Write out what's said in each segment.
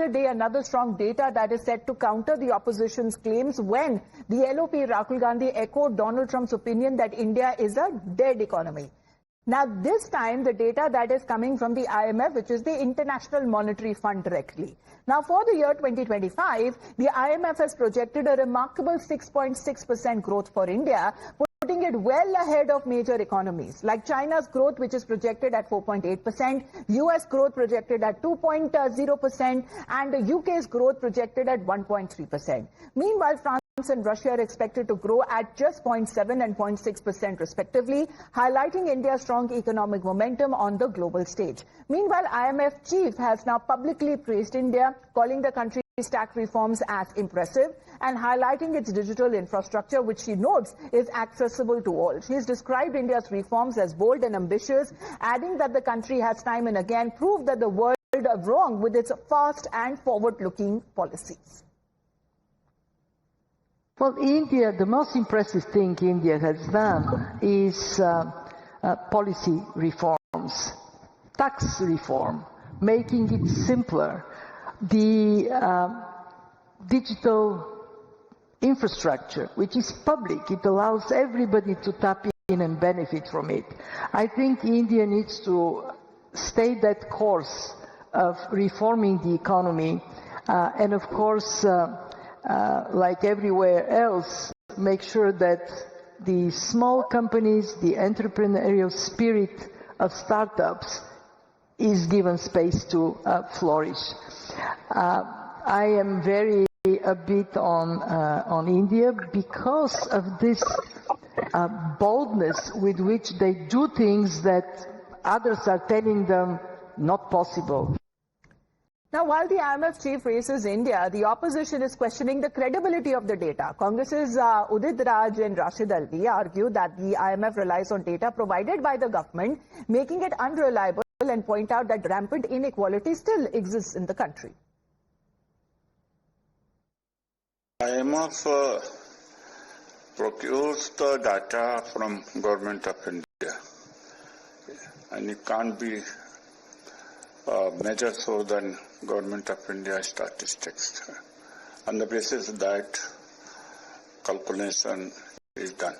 another day, another strong data that is set to counter the opposition's claims when the LOP Rahul Gandhi echoed Donald Trump's opinion that India is a dead economy. Now, this time, the data that is coming from the IMF, which is the International Monetary Fund directly. Now, for the year 2025, the IMF has projected a remarkable 6.6% growth for India, putting it well ahead of major economies, like China's growth, which is projected at 4.8%, US growth projected at 2.0%, and the UK's growth projected at 1.3%. Meanwhile, France and Russia are expected to grow at just 0.7 and 0.6% respectively, highlighting India's strong economic momentum on the global stage. Meanwhile, IMF chief has now publicly praised India, calling the country's tax reforms as impressive and highlighting its digital infrastructure, which she notes is accessible to all. She has described India's reforms as bold and ambitious, adding that the country has time and again proved that the world are wrong with its fast and forward-looking policies. Well, India, the most impressive thing India has done is policy reforms, tax reform, making it simpler. The digital infrastructure, which is public, it allows everybody to tap in and benefit from it. I think India needs to stay that course of reforming the economy and, of course, like everywhere else, make sure that the small companies, the entrepreneurial spirit of startups is given space to flourish. I am very a bit on India because of this boldness with which they do things that others are telling them not possible. Now, while the IMF chief praises India, the opposition is questioning the credibility of the data. Congress's Udit Raj and Rashid Alvi argue that the IMF relies on data provided by the government, making it unreliable, and point out that rampant inequality still exists in the country. IMF procures the data from Government of India, and it can't be measured so than Government of India statistics. On the basis that calculation is done.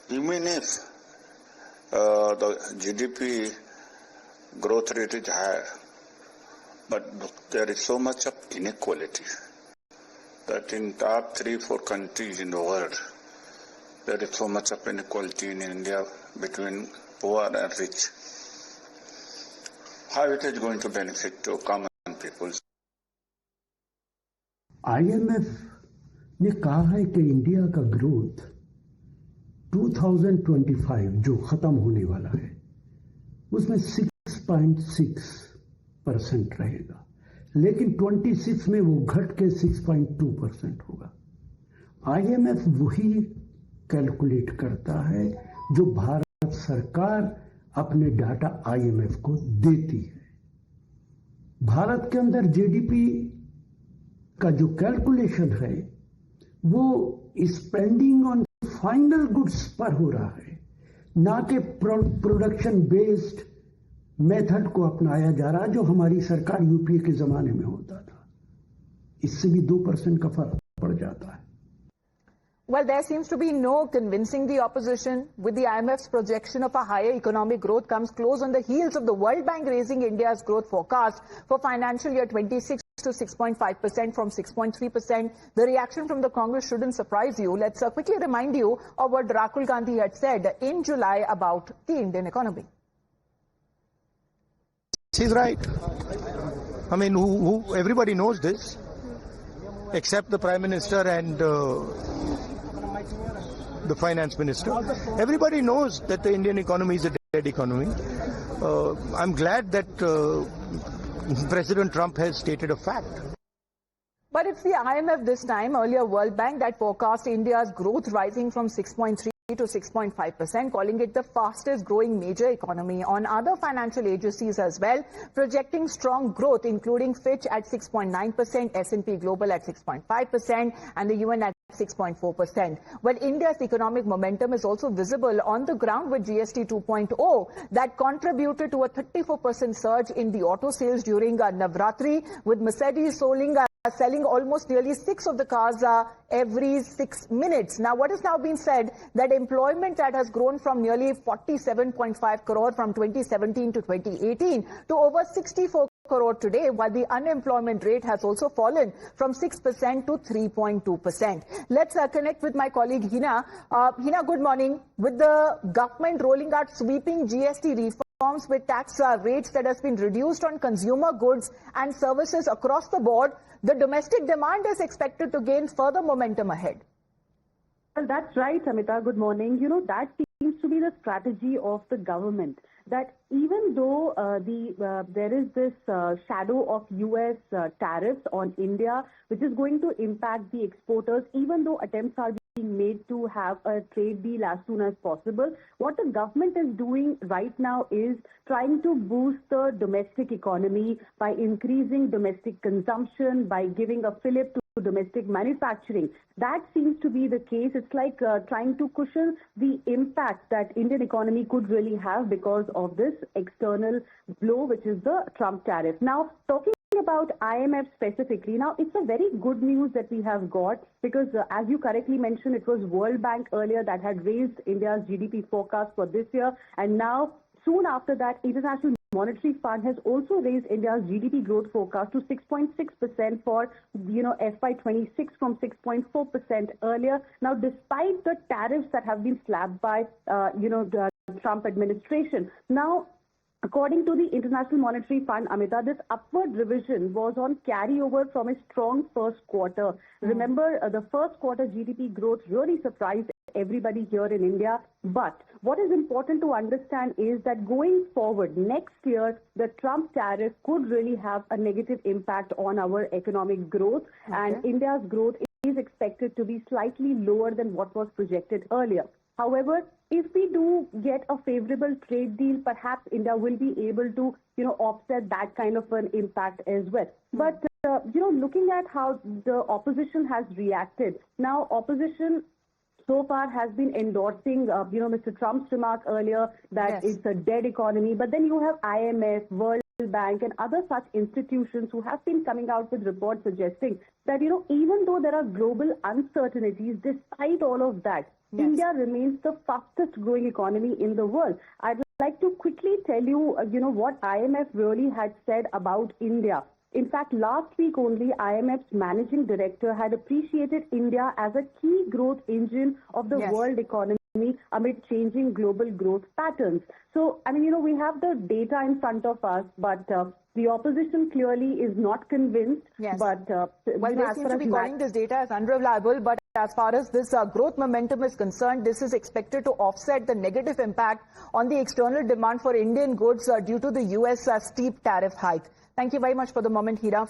Even if the GDP growth rate is higher, but there is so much of inequality that in top 3-4 countries in the world, there is so much of inequality in India between poor and rich. How it is going to benefit to common people? IMF ने कहा है कि India का growth 2025 जो खत्म होने वाला है उसमें 6.6% रहेगा, लेकिन 26 में वो घट के 6.2% होगा। IMF वही कैलकुलेट करता है जो भारत सरकार अपने डाटा IMF को देती है। भारत के अंदर जीडीपी का जो कैलकुलेशन है वो स्पेंडिंग ऑन फाइनल गुड्स पर हो रहा है, ना कि प्रोडक्शन बेस्ड मेथड को अपनाया जा रहा जो हमारी सरकार यूपीए के जमाने में होता था। इससे भी 2% का फर्क पड़ जाता है। Well, there seems to be no convincing the opposition, with the IMF's projection of a higher economic growth comes close on the heels of the World Bank raising India's growth forecast for financial year 26 to 6.5% from 6.3%. The reaction from the Congress shouldn't surprise you. Let's quickly remind you of what Rahul Gandhi had said in July about the Indian economy. He's right. I mean, everybody knows this, except the Prime Minister and the Finance Minister. Everybody knows that the Indian economy is a dead economy. I'm glad that President Trump has stated a fact. But it's the IMF this time, earlier World Bank, that forecast India's growth rising from 6.3 to 6.5%, calling it the fastest growing major economy. On other financial agencies as well, projecting strong growth, including Fitch at 6.9%, S&P Global at 6.5%, and the UN at 6.4%. Well, India's economic momentum is also visible on the ground with GST 2.0 that contributed to a 34% surge in the auto sales during Navratri, with Mercedes selling almost nearly 6 of the cars every 6 minutes. Now, what is now being said that employment that has grown from nearly 47.5 crore from 2017 to 2018 to over 64 crore today, while the unemployment rate has also fallen from 6% to 3.2%. Let's connect with my colleague Hina. Hina, good morning. With the government rolling out sweeping GST reforms with tax rates that has been reduced on consumer goods and services across the board, the domestic demand is expected to gain further momentum ahead. Well, that's right, Amita. Good morning. You know, that seems to be the strategy of the government, that even though there is this shadow of US tariffs on India, which is going to impact the exporters, even though attempts are being made to have a trade deal as soon as possible, what the government is doing right now is trying to boost the domestic economy by increasing domestic consumption, by giving a fillip to domestic manufacturing. That seems to be the case. It's like trying to cushion the impact that Indian economy could really have because of this external blow, which is the Trump tariff. Now, talking about IMF specifically, now it's a very good news that we have got, because as you correctly mentioned, it was World Bank earlier that had raised India's GDP forecast for this year, and now soon after that, International Monetary Fund has also raised India's GDP growth forecast to 6.6% for, FY26 from 6.4% earlier. Now, despite the tariffs that have been slapped by, the Trump administration. Now, according to the International Monetary Fund, Amita, this upward revision was on carryover from a strong first quarter. Remember, the first quarter GDP growth really surprised everybody here in India. But what is important to understand is that going forward next year, the Trump tariff could really have a negative impact on our economic growth, and India's growth is expected to be slightly lower than what was projected earlier. However, if we do get a favorable trade deal, perhaps India will be able to, offset that kind of an impact as well. But, looking at how the opposition has reacted, now opposition so far has been endorsing, Mr. Trump's remark earlier that it's a dead economy. But then you have IMF, World Bank and other such institutions who have been coming out with reports suggesting that, even though there are global uncertainties, despite all of that, India remains the fastest growing economy in the world. I'd like to quickly tell you, what IMF really had said about India. In fact, last week only, IMF's managing director had appreciated India as a key growth engine of the world economy amid changing global growth patterns. So, we have the data in front of us, but the opposition clearly is not convinced. But well, they seem to be calling this data as unreliable. But as far as this growth momentum is concerned, this is expected to offset the negative impact on the external demand for Indian goods due to the US steep tariff hike. Thank you very much for the moment, Hira.